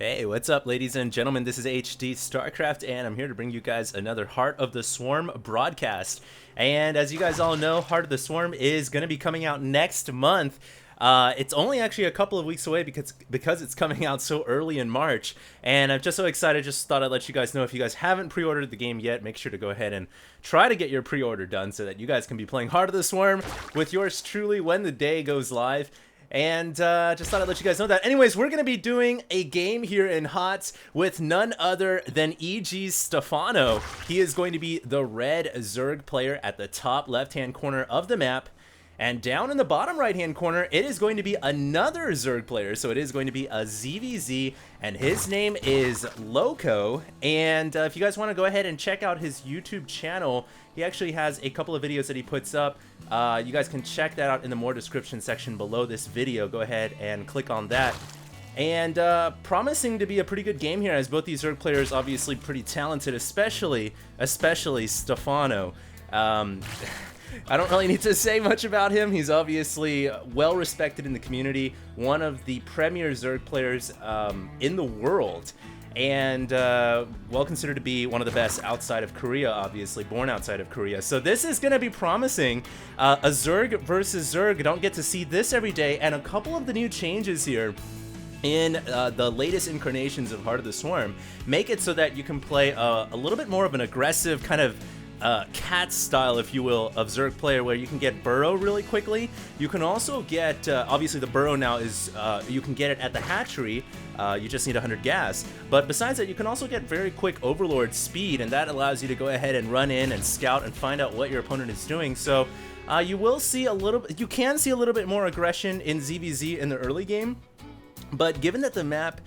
Hey, what's up, ladies and gentlemen? This is HD StarCraft, and I'm here to bring you guys another Heart of the Swarm broadcast. And as you guys all know, Heart of the Swarm is going to be coming out next month. It's only actually a couple of weeks away because it's coming out so early in March. And I'm just so excited, just thought I'd let you guys know if you guys haven't pre-ordered the game yet, make sure to go ahead and try to get your pre-order done so that you guys can be playing Heart of the Swarm with yours truly when the day goes live. And just thought I'd let you guys know that. Anyways, we're going to be doing a game here in HOTS with none other than EG.Stephano. He is going to be the red Zerg player at the top left-hand corner of the map. And down in the bottom right-hand corner, it is going to be another Zerg player. So it is going to be a ZVZ, and his name is Lowko. And if you guys want to go ahead and check out his YouTube channel, he actually has a couple of videos that he puts up. You guys can check that out in the more description section below this video. Go ahead and click on that. And promising to be a pretty good game here, as both these Zerg players obviously pretty talented, especially Stephano. I don't really need to say much about him. He's obviously well respected in the community, one of the premier Zerg players in the world, and well considered to be one of the best outside of Korea, obviously, born outside of Korea. So this is going to be promising. A Zerg versus Zerg, don't get to see this every day, and a couple of the new changes here in the latest incarnations of Heart of the Swarm make it so that you can play a little bit more of an aggressive kind of cat style, if you will, of Zerg player, where you can get burrow really quickly. You can also get, obviously the burrow now is, you can get it at the hatchery, you just need 100 gas. But besides that, you can also get very quick overlord speed, and that allows you to go ahead and run in and scout and find out what your opponent is doing. So you will see a little, you can see a little bit more aggression in ZVZ in the early game, but given that the map,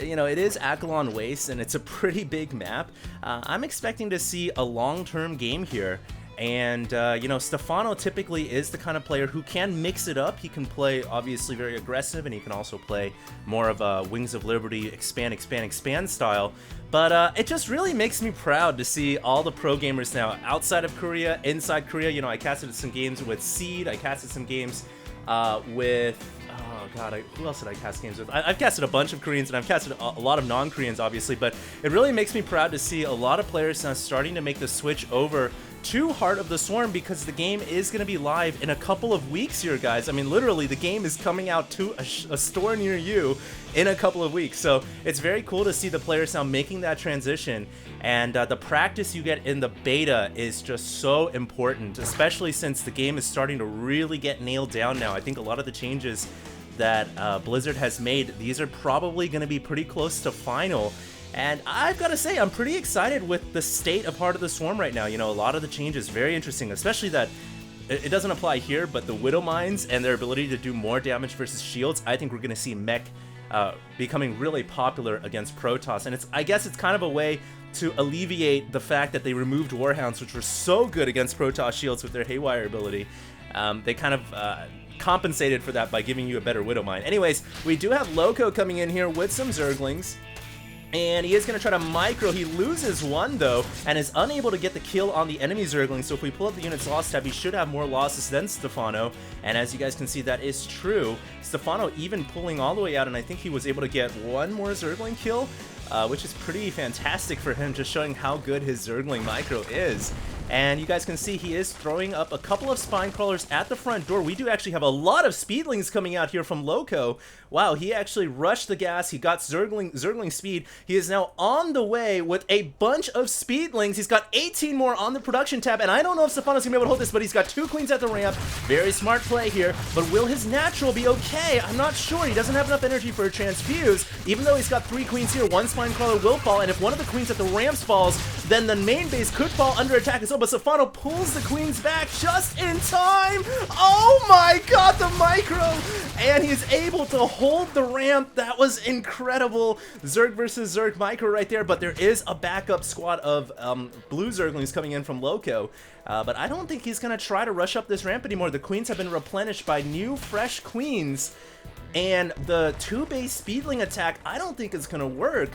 you know, it is Akalon Waste, and it's a pretty big map. I'm expecting to see a long-term game here. And, you know, Stephano typically is the kind of player who can mix it up. He can play, obviously, very aggressive, and he can also play more of a Wings of Liberty, expand style. But it just really makes me proud to see all the pro gamers now outside of Korea, inside Korea. You know, I casted some games with Seed. I casted some games with... Oh god, who else did I cast games with? I've casted a bunch of Koreans, and I've casted a lot of non-Koreans, obviously, but it really makes me proud to see a lot of players now starting to make the switch over to Heart of the Swarm, because the game is going to be live in a couple of weeks here, guys. I mean, literally, the game is coming out to a store near you in a couple of weeks, so it's very cool to see the players now making that transition, and the practice you get in the beta is just so important, especially since the game is starting to really get nailed down now. I think a lot of the changes that Blizzard has made, these are probably going to be pretty close to final. And I've got to say, I'm pretty excited with the state of Heart of the Swarm right now. You know, a lot of the changes, very interesting, especially that it doesn't apply here, but the Widow Mines and their ability to do more damage versus shields. I think we're going to see mech becoming really popular against Protoss. And I guess it's kind of a way to alleviate the fact that they removed Warhounds, which were so good against Protoss shields with their Haywire ability. They kind of compensated for that by giving you a better Widow Mine. Anyways, we do have Lowko coming in here with some Zerglings, and he is going to try to micro. He loses one, though, and is unable to get the kill on the enemy Zergling. So if we pull up the units loss tab, he should have more losses than Stephano, and as you guys can see, that is true. Stephano even pulling all the way out, and I think he was able to get one more Zergling kill, which is pretty fantastic for him, just showing how good his Zergling micro is. And you guys can see he is throwing up a couple of spine crawlers at the front door. We do actually have a lot of speedlings coming out here from Lowko. Wow, he actually rushed the gas. He got Zergling speed. He is now on the way with a bunch of speedlings. He's got 18 more on the production tab, and I don't know if Stephano's gonna be able to hold this, but he's got 2 queens at the ramp. Very smart play here, but will his natural be okay? I'm not sure. He doesn't have enough energy for a transfuse, even though he's got 3 queens here. 1 spine crawler will fall, and if one of the queens at the ramps falls, then the main base could fall under attack as well. But Stephano pulls the queens back just in time. Oh my god, the micro! And he's able to hold the ramp. That was incredible. Zerg versus Zerg micro right there, but there is a backup squad of blue Zerglings coming in from Lowko. But I don't think he's going to try to rush up this ramp anymore. The queens have been replenished by new, fresh queens. And the 2-base speedling attack, I don't think is going to work.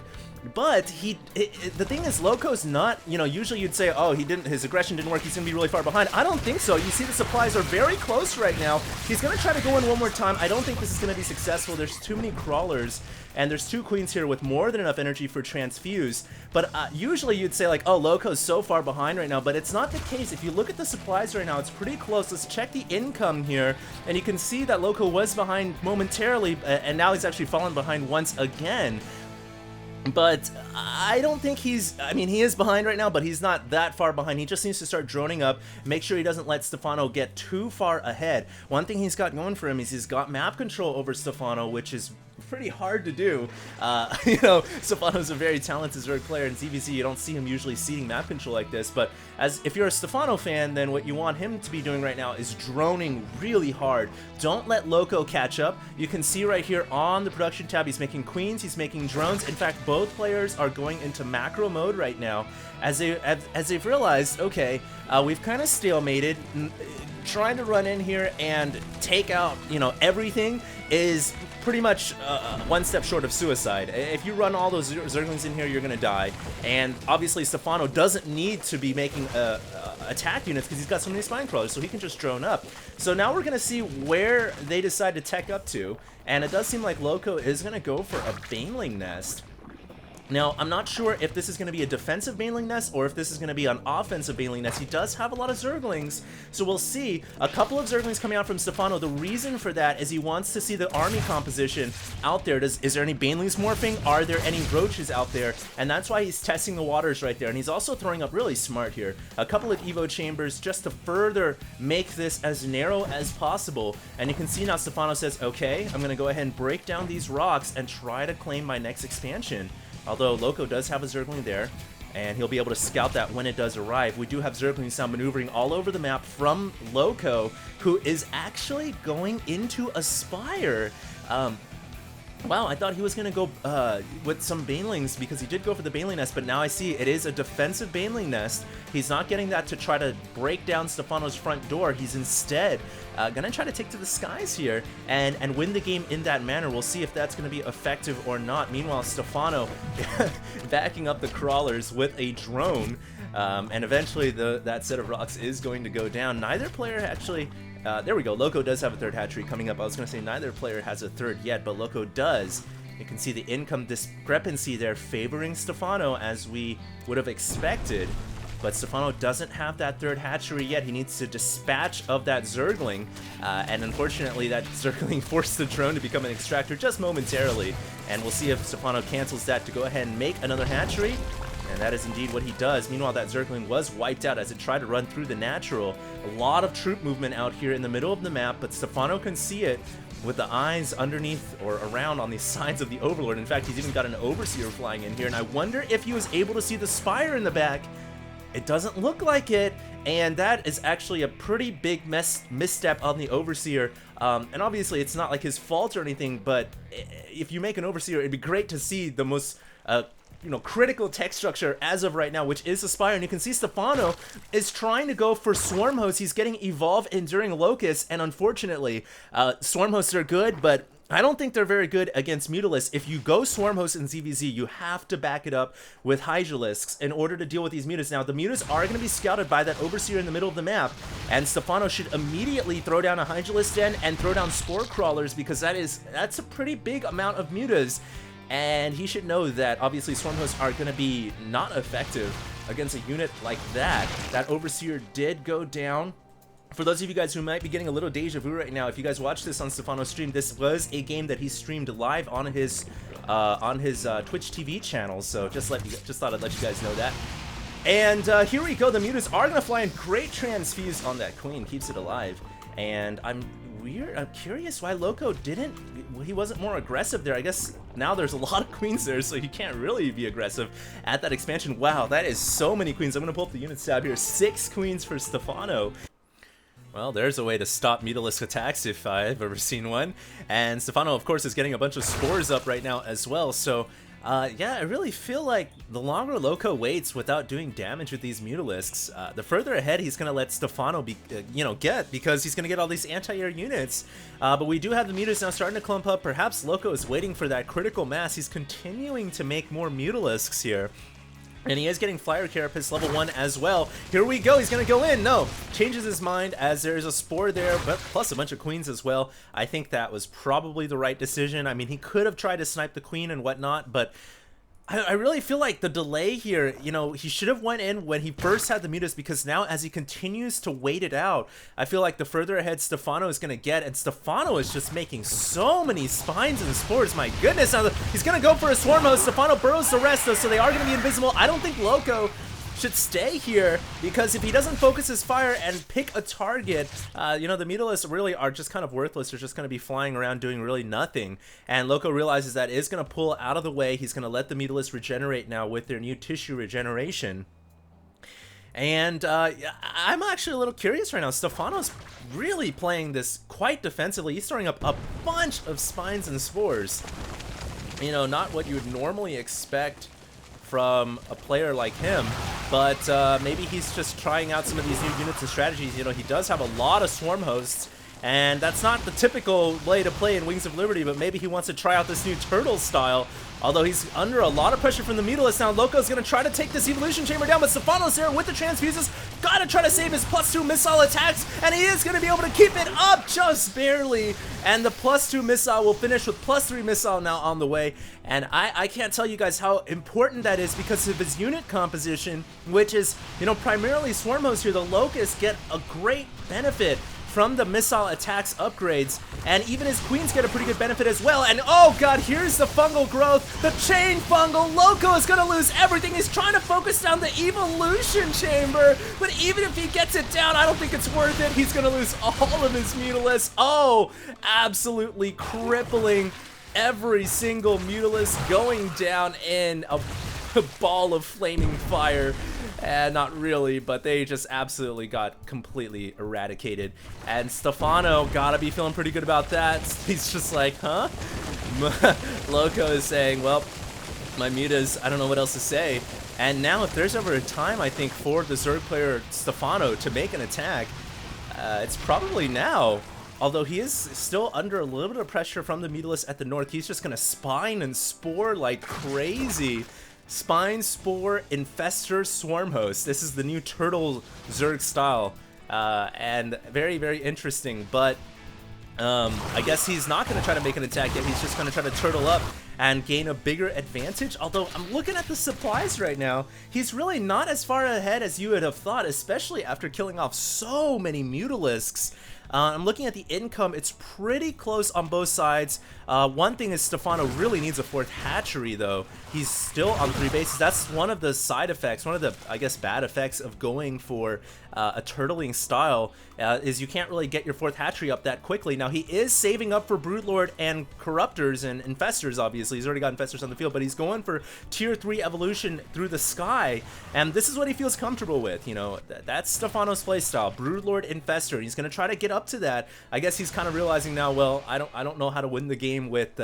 But the thing is, Lowko's not, you know, usually you'd say, oh, his aggression didn't work, he's going to be really far behind. I don't think so. You see the supplies are very close right now. He's going to try to go in one more time. I don't think this is going to be successful. There's too many crawlers and there's 2 queens here with more than enough energy for transfuse. But usually you'd say like, oh, Lowko's so far behind right now, but it's not the case. If you look at the supplies right now, it's pretty close. Let's check the income here, and you can see that Lowko was behind momentarily, and now he's actually fallen behind once again. But I don't think he's, I mean, he is behind right now, but he's not that far behind. He just needs to start droning up, make sure he doesn't let Stephano get too far ahead. One thing he's got going for him is he's got map control over Stephano, which is pretty hard to do. You know, Stephano's a very talented Zerg player. In ZVZ, you don't see him usually ceding map control like this, but if you're a Stephano fan, then what you want him to be doing right now is droning really hard. Don't let Lowko catch up. You can see right here on the production tab, he's making queens, he's making drones. In fact, both players are going into macro mode right now as they've realized, okay, we've kind of stalemated. Trying to run in here and take out, you know, everything is pretty much one step short of suicide. If you run all those Zerglings in here, you're gonna die. And obviously Stephano doesn't need to be making attack units because he's got so many spine crawlers, so he can just drone up. So now we're gonna see where they decide to tech up to, and it does seem like Lowko is gonna go for a Baneling Nest. Now, I'm not sure if this is going to be a defensive Baneling Nest or if this is going to be an offensive Baneling Nest. He does have a lot of Zerglings, so we'll see. A couple of Zerglings coming out from Stephano. The reason for that is he wants to see the army composition out there. Is there any Banelings morphing? Are there any Roaches out there? And that's why he's testing the waters right there. And he's also throwing up really smart here. A couple of Evo chambers just to further make this as narrow as possible. And you can see now Stephano says, okay, I'm going to go ahead and break down these rocks and try to claim my next expansion. Although Lowko does have a Zergling there, and he'll be able to scout that when it does arrive. We do have Zerglings now maneuvering all over the map from Lowko, who is actually going into a Spire. Wow, I thought he was going to go with some Banelings because he did go for the Baneling Nest, but now I see it is a defensive Baneling Nest. He's not getting that to try to break down Stephano's front door. He's instead going to try to take to the skies here and win the game in that manner. We'll see if that's going to be effective or not. Meanwhile, Stephano backing up the crawlers with a drone, and eventually that set of rocks is going to go down. Neither player actually... there we go. Lowko does have a third hatchery coming up. I was going to say neither player has a third yet, but Lowko does. You can see the income discrepancy there favoring Stephano as we would have expected. But Stephano doesn't have that third hatchery yet. He needs to dispatch of that Zergling. And unfortunately, that Zergling forced the drone to become an extractor just momentarily. And we'll see if Stephano cancels that to go ahead and make another hatchery. And that is indeed what he does. Meanwhile, that Zergling was wiped out as it tried to run through the natural. A lot of troop movement out here in the middle of the map, but Stephano can see it with the eyes underneath or around on the sides of the Overlord. In fact, he's even got an Overseer flying in here, and I wonder if he was able to see the Spire in the back. It doesn't look like it, and that is actually a pretty big misstep on the Overseer. And obviously, it's not like his fault or anything, but if you make an Overseer, it'd be great to see the most... you know, critical tech structure as of right now, which is a Spire. And you can see Stephano is trying to go for Swarm Hosts. He's getting Evolve Enduring Locust, and unfortunately, Swarm Hosts are good, but I don't think they're very good against Mutalisks. If you go Swarm Hosts in ZVZ, you have to back it up with Hydralisks in order to deal with these Mutas. Now, the Mutas are going to be scouted by that Overseer in the middle of the map, and Stephano should immediately throw down a Hydralisk Den and throw down Spore Crawlers, because that's a pretty big amount of Mutas. And he should know that, obviously, Swarm Hosts are going to be not effective against a unit like that. That Overseer did go down. For those of you guys who might be getting a little deja vu right now, if you guys watch this on Stephano's stream, this was a game that he streamed live on his Twitch TV channel. So just thought I'd let you guys know that. And here we go. The Mutas are going to fly in. Great transfuse on that Queen. Keeps it alive. And I'm curious why Lowko he wasn't more aggressive there. I guess now there's a lot of queens there, so he can't really be aggressive at that expansion. Wow, that is so many queens. I'm going to pull up the units tab here. 6 queens for Stephano. Well, there's a way to stop Mutalisk attacks if I've ever seen one. And Stephano, of course, is getting a bunch of spores up right now as well, so... yeah, I really feel like the longer Lowko waits without doing damage with these Mutalisks, the further ahead he's going to let Stephano get, because he's going to get all these anti-air units. But we do have the Mutas now starting to clump up. Perhaps Lowko is waiting for that critical mass. He's continuing to make more Mutalisks here. And he is getting Flyer Carapace level 1 as well. Here we go. He's going to go in. No. Changes his mind as there's a Spore there, but plus a bunch of Queens as well. I think that was probably the right decision. I mean, he could have tried to snipe the Queen and whatnot, but I really feel like the delay here, you know, he should have went in when he first had the Mutas, because now as he continues to wait it out, I feel like the further ahead Stephano is going to get, and Stephano is just making so many spines and spores. My goodness, now he's going to go for a Swarm Host. Stephano burrows the rest though, so they are going to be invisible. I don't think Lowko should stay here, because if he doesn't focus his fire and pick a target, you know, the Mutalisks really are just kind of worthless. They're just going to be flying around doing really nothing. And Lowko realizes that is going to pull out of the way. He's going to let the Mutalisks regenerate now with their new tissue regeneration. And I'm actually a little curious right now. Stephano's really playing this quite defensively. He's throwing up a bunch of spines and spores. You know, not what you would normally expect from a player like him, but maybe he's just trying out some of these new units and strategies. You know, he does have a lot of Swarm Hosts, and that's not the typical way to play in Wings of Liberty, but maybe he wants to try out this new turtle style, although he's under a lot of pressure from the Mutalisks. Now Lowko's going to try to take this Evolution Chamber down, but Stephano's there with the Transfuses, gotta try to save his +2 missile attacks, and he is going to be able to keep it up just barely, and the +2 missile will finish with +3 missile now on the way. And I can't tell you guys how important that is because of his unit composition, which is, you know, primarily Swarm Hosts here. The Locusts get a great benefit from the missile attacks upgrades, and even his Queens get a pretty good benefit as well. And oh god, here's the fungal growth, the chain fungal. Lowko is gonna lose everything. He's trying to focus down the Evolution Chamber, but even if he gets it down, I don't think it's worth it. He's gonna lose all of his Mutalisks. Oh, absolutely crippling every single Mutalisk, going down in a ball of flaming fire. Not really, but they just absolutely got completely eradicated. And Stephano gotta be feeling pretty good about that. He's just like, huh? Lowko is saying, well, my Mutas, I don't know what else to say. And now if there's ever a time, I think, for the Zerg player Stephano to make an attack, it's probably now. Although he is still under a little bit of pressure from the Mutalisks at the north. He's just gonna spine and spore like crazy. Spine, Spore, Infestor, Swarm Host. This is the new Turtle Zerg style, and very, very interesting. But I guess he's not going to try to make an attack yet. He's just going to try to turtle up and gain a bigger advantage. Although I'm looking at the supplies right now, he's really not as far ahead as you would have thought, especially after killing off so many Mutalisks. I'm looking at the income. It's pretty close on both sides. One thing is Stephano really needs a 4th hatchery, though. He's still on 3 bases. That's one of the side effects, one of the, I guess, bad effects of going for a turtling style, is you can't really get your 4th hatchery up that quickly. Now, he is saving up for Broodlord and Corruptors and Infestors, obviously. He's already got Infestors on the field, but he's going for Tier 3 evolution through the sky, and this is what he feels comfortable with. You know, that's Stephano's playstyle. Broodlord, Infestor. He's going to try to get up to that. I guess he's kind of realizing now, well, I don't know how to win the game with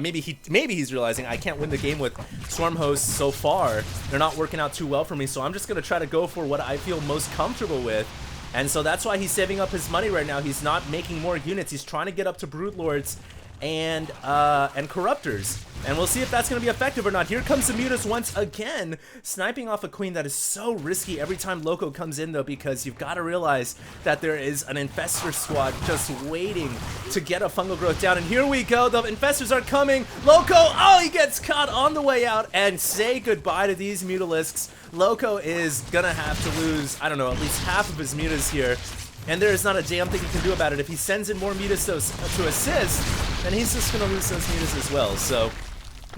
maybe he's realizing I can't win the game with Swarm Hosts so far. They're not working out too well for me, so I'm just gonna try to go for what I feel most comfortable with. And so that's why he's saving up his money right now. He's not making more units. He's trying to get up to Broodlords and Corruptors. And we'll see if that's going to be effective or not. Here comes the Mutas once again, sniping off a Queen. That is so risky every time Lowko comes in, though, because you've got to realize that there is an Infestor squad just waiting to get a fungal growth down. And here we go. The Infestors are coming. Lowko, oh, he gets caught on the way out. And say goodbye to these Mutalisks. Lowko is going to have to lose, I don't know, at least half of his Mutas here. And there is not a damn thing he can do about it. If he sends in more Mutas to assist, then he's just going to lose those Mutas as well. So,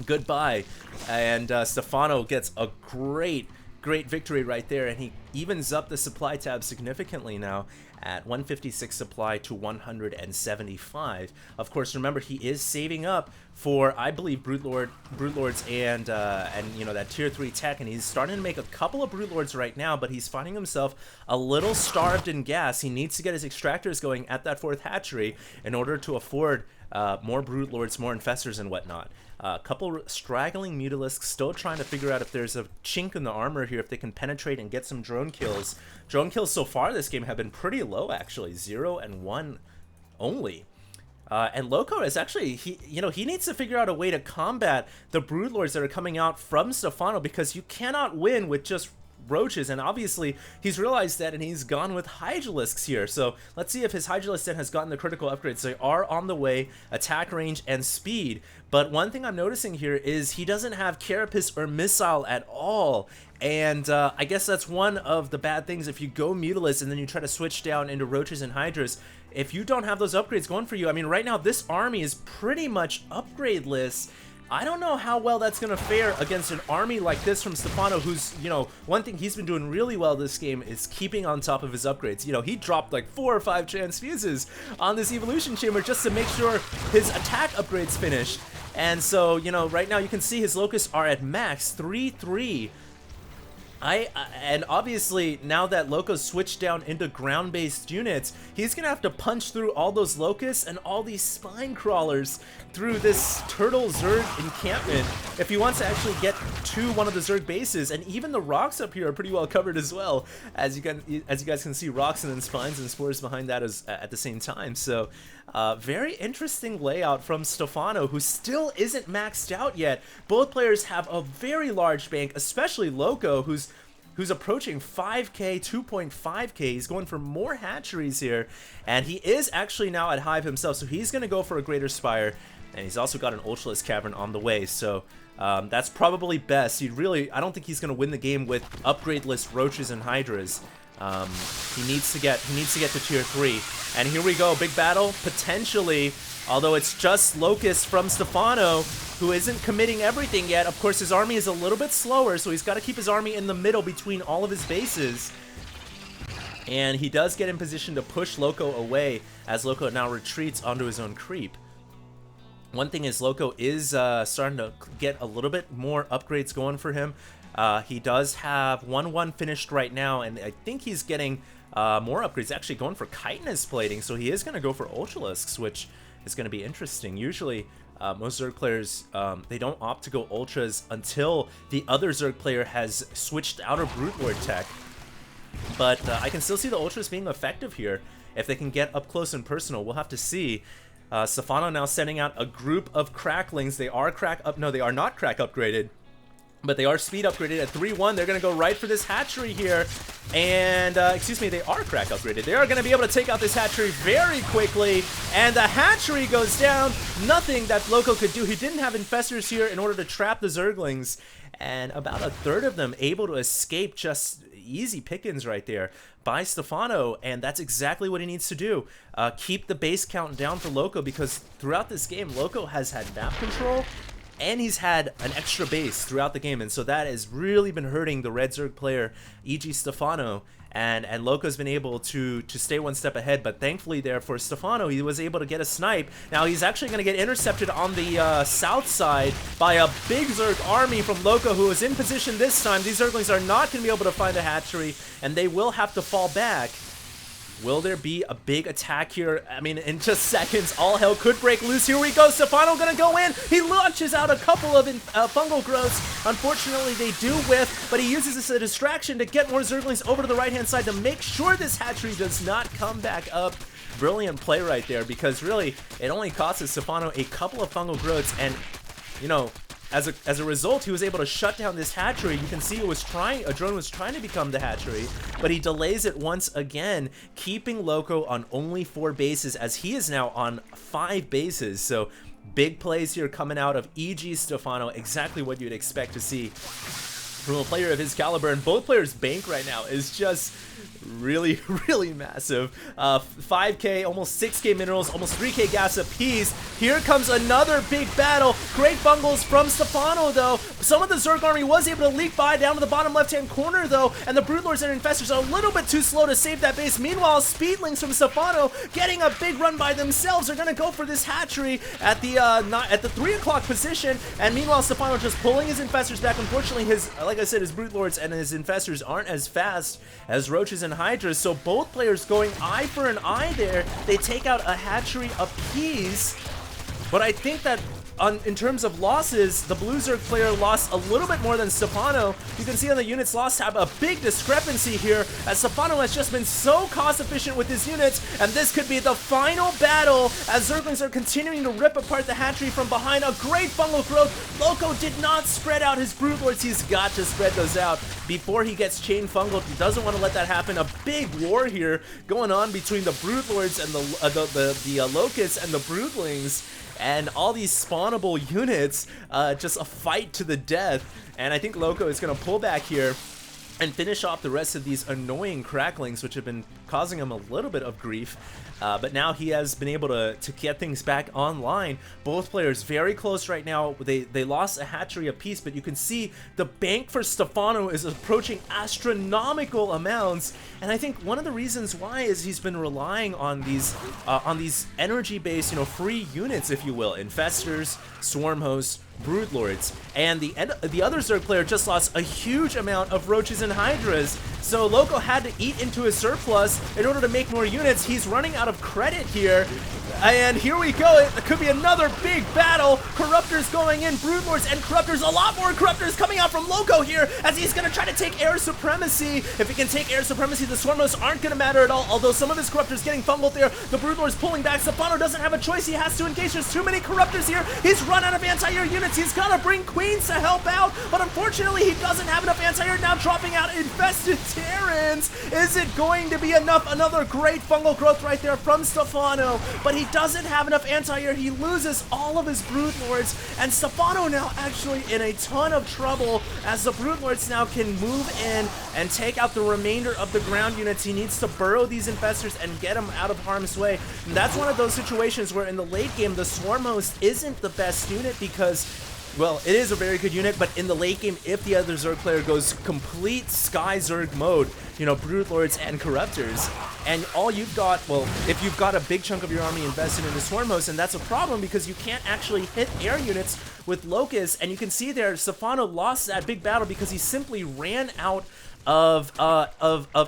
goodbye. And Stephano gets a great victory right there. And he evens up the supply tab significantly now at 156 supply to 175. Of course, remember, he is saving up for, I believe, Broodlords and you know, that tier 3 tech, and he's starting to make a couple of Broodlords right now, but he's finding himself a little starved in gas. He needs to get his extractors going at that 4th hatchery in order to afford more Broodlords, more Infestors, and whatnot. A couple straggling Mutalisks still trying to figure out if there's a chink in the armor here, if they can penetrate and get some drone kills. Drone kills so far this game have been pretty low, actually. 0 and 1 only. And Lowko is actually, he needs to figure out a way to combat the Broodlords that are coming out from Stephano, because you cannot win with just roaches, and obviously he's realized that, and he's gone with Hydralisks here. So let's see if his Hydralisk Den has gotten the critical upgrades. They are on the way, attack range and speed. But one thing I'm noticing here is he doesn't have Carapace or Missile at all. And I guess that's one of the bad things if you go Mutalisk and then you try to switch down into Roaches and Hydras. If you don't have those upgrades going for you, I mean, right now this army is pretty much upgradeless. I don't know how well that's going to fare against an army like this from Stephano, who's, one thing he's been doing really well this game is keeping on top of his upgrades. He dropped like 4 or 5 transfuses on this Evolution Chamber just to make sure his attack upgrades finish. And so, right now you can see his Locusts are at max 3-3. And obviously, now that Lowko's switched down into ground-based units, he's gonna have to punch through all those Locusts and all these Spine Crawlers through this Turtle Zerg encampment if he wants to actually get to one of the Zerg bases. And even the rocks up here are pretty well covered as well, as you guys can see, rocks and then spines and spores behind that at the same time. So very interesting layout from Stephano, who still isn't maxed out yet. Both players have a very large bank, especially Lowko, who's approaching 5k, 2.5k. He's going for more hatcheries here, and he is actually now at Hive himself, so he's going to go for a Greater Spire, and he's also got an Ultralisk Cavern on the way. So that's probably best. I don't think he's going to win the game with upgradeless Roaches and Hydras. He needs to get to tier 3, and here we go, big battle potentially, although it's just Locust from Stephano, who isn't committing everything yet. Of course, his army is a little bit slower, so he's got to keep his army in the middle between all of his bases. And he does get in position to push Lowko away as Lowko now retreats onto his own creep. One thing is Lowko is starting to get a little bit more upgrades going for him. He does have 1-1 finished right now, and I think he's getting more upgrades, actually going for chitinous plating, so he is going to go for Ultralisks, which is going to be interesting. Usually, most Zerg players, they don't opt to go Ultras until the other Zerg player has switched out of Broodlord tech. But I can still see the Ultras being effective here if they can get up close and personal. We'll have to see. Stephano now sending out a group of Cracklings. They are they are not crack upgraded, but they are speed upgraded at 3-1. They're going to go right for this hatchery here. And, excuse me, they are crack upgraded. They are going to be able to take out this hatchery very quickly. And the hatchery goes down. Nothing that Lowko could do. He didn't have infestors here in order to trap the Zerglings. And about a third of them able to escape. Just easy pickings right there by Stephano. And that's exactly what he needs to do. Keep the base count down for Lowko, because throughout this game, Lowko has had map control, and he's had an extra base throughout the game, and so that has really been hurting the Red Zerg player, EG.Stephano, and Lowko's been able to stay one step ahead, but thankfully there for Stephano, he was able to get a snipe. Now he's actually going to get intercepted on the south side by a big Zerg army from Lowko, who is in position this time. These Zerglings are not going to be able to find a hatchery, and they will have to fall back. Will there be a big attack here? I mean, in just seconds, all hell could break loose. Here we go. Stephano gonna go in. He launches out a couple of fungal growths. Unfortunately, they do whiff, but he uses this as a distraction to get more Zerglings over to the right-hand side to make sure this hatchery does not come back up. Brilliant play right there, because really, it only costs Stephano a couple of fungal growths, and, as a result, he was able to shut down this hatchery. You can see a drone was trying to become the hatchery, but he delays it once again, keeping Lowko on only 4 bases, as he is now on 5 bases. So big plays here coming out of EG.Stephano, exactly what you'd expect to see from a player of his caliber. And both players' bank right now is just really, really massive. 5k, almost 6k minerals, almost 3k gas apiece. Here comes another big battle. Great bungles from Stephano, though. Some of the Zerg army was able to leak by down to the bottom left-hand corner, though, and the Broodlords and Infestors are a little bit too slow to save that base. Meanwhile, Speedlings from Stephano getting a big run by themselves are going to go for this hatchery at the 3 o'clock position, and meanwhile, Stephano just pulling his Infestors back. Unfortunately, like I said, his Broodlords and his Infestors aren't as fast as Roaches and Hydras, so both players going eye for an eye there. They take out a hatchery apiece, but I think that in terms of losses, the Blue Zerg player lost a little bit more than Stephano. You can see on the units lost have a big discrepancy here, as Stephano has just been so cost efficient with his units, and this could be the final battle as Zerglings are continuing to rip apart the hatchery from behind. A great fungal growth. Lowko did not spread out his Brood Lords. He's got to spread those out before he gets chain fungal. He doesn't want to let that happen. A big war here going on between the Brood Lords and the Locusts and the Broodlings, and all these spawnable units, just a fight to the death. And I think Lowko is going to pull back here and finish off the rest of these annoying cracklings, which have been causing him a little bit of grief. But now he has been able to get things back online. Both players very close right now. They lost a hatchery apiece, but you can see the bank for Stephano is approaching astronomical amounts. And I think one of the reasons why is he's been relying on these energy-based, free units, if you will, infestors, swarm hosts, Brood Lords, and the other Zerg player just lost a huge amount of roaches and hydras. So Lowko had to eat into his surplus in order to make more units. He's running out of credit here. And here we go. It could be another big battle. Corruptors going in, Brood Lords and Corruptors. A lot more Corruptors coming out from Lowko here as he's going to try to take air supremacy. If he can take air supremacy, the Swarm Hosts aren't going to matter at all. Although some of his Corruptors getting fungled there. The Brood Lords pulling back. Stephano doesn't have a choice. He has to engage. There's too many Corruptors here. He's run out of anti-air units. He's got to bring Queens to help out. But unfortunately, he doesn't have enough anti-air. Now dropping out infested Terrans. Is it going to be enough? Another great fungal growth right there from Stephano. But he doesn't have enough anti-air. He loses all of his Brood Lords, and Stephano now actually in a ton of trouble as the Brood Lords now can move in and take out the remainder of the ground units. He needs to burrow these infestors and get them out of harm's way. And that's one of those situations where in the late game the Swarm Host isn't the best unit because, well, it is a very good unit, but in the late game, if the other Zerg player goes complete Sky Zerg mode, Brood Lords and Corruptors, and all you've got, well, if you've got a big chunk of your army invested in the Swarm Host, and that's a problem because you can't actually hit air units with Locusts, and you can see there, Stephano lost that big battle because he simply ran out of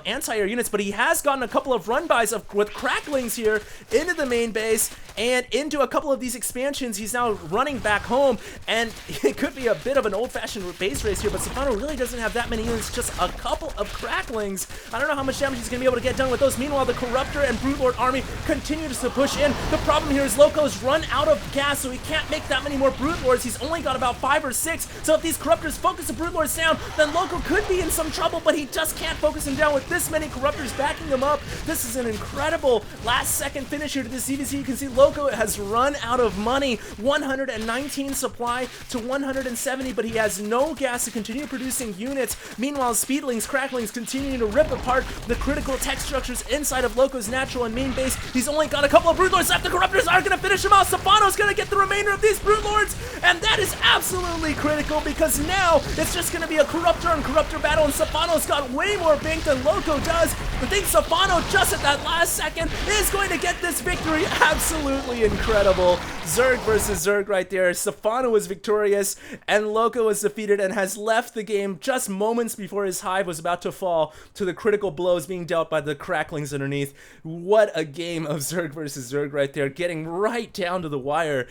anti-air units, but he has gotten a couple of run-bys with cracklings here into the main base and into a couple of these expansions. He's now running back home, and it could be a bit of an old-fashioned base race here, but Stephano really doesn't have that many units, just a couple of cracklings. I don't know how much damage he's going to be able to get done with those. Meanwhile, the Corruptor and Brood Lord army continues to push in. The problem here is Lowko's run out of gas, so he can't make that many more Brood Lords. He's only got about 5 or 6, so if these Corruptors focus the Brood Lords down, then Lowko could be in some trouble, but he just can't focus him down with this many Corruptors backing him up. This is an incredible last-second finish here to this CVC. You can see Lowko has run out of money, 119 supply to 170, but he has no gas to continue producing units. Meanwhile, Speedlings, Cracklings continuing to rip apart the critical tech structures inside of Lowko's natural and main base. He's only got a couple of Brood Lords left. The Corruptors are going to finish him off. Stephano's going to get the remainder of these Brood Lords, and that is absolutely critical because now it's just going to be a Corruptor and Corruptor battle, and Stephano's got way more bank than Lowko does. I think Stephano, just at that last second, is going to get this victory. Absolutely incredible. Zerg versus Zerg right there. Stephano was victorious, and Lowko was defeated and has left the game just moments before his hive was about to fall to the critical blows being dealt by the cracklings underneath. What a game of Zerg versus Zerg right there, getting right down to the wire.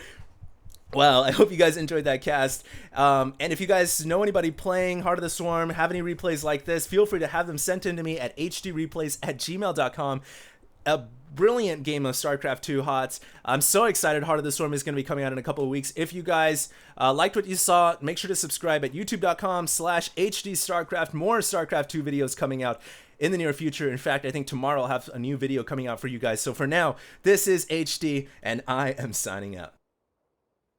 Well, I hope you guys enjoyed that cast. And if you guys know anybody playing Heart of the Swarm, have any replays like this, feel free to have them sent in to me at HDreplays@gmail.com. A brilliant game of StarCraft 2 HOTS. I'm so excited. Heart of the Swarm is going to be coming out in a couple of weeks. If you guys liked what you saw, make sure to subscribe at youtube.com/HDStarCraft. More StarCraft 2 videos coming out in the near future. In fact, I think tomorrow I'll have a new video coming out for you guys. So for now, this is HD, and I am signing out.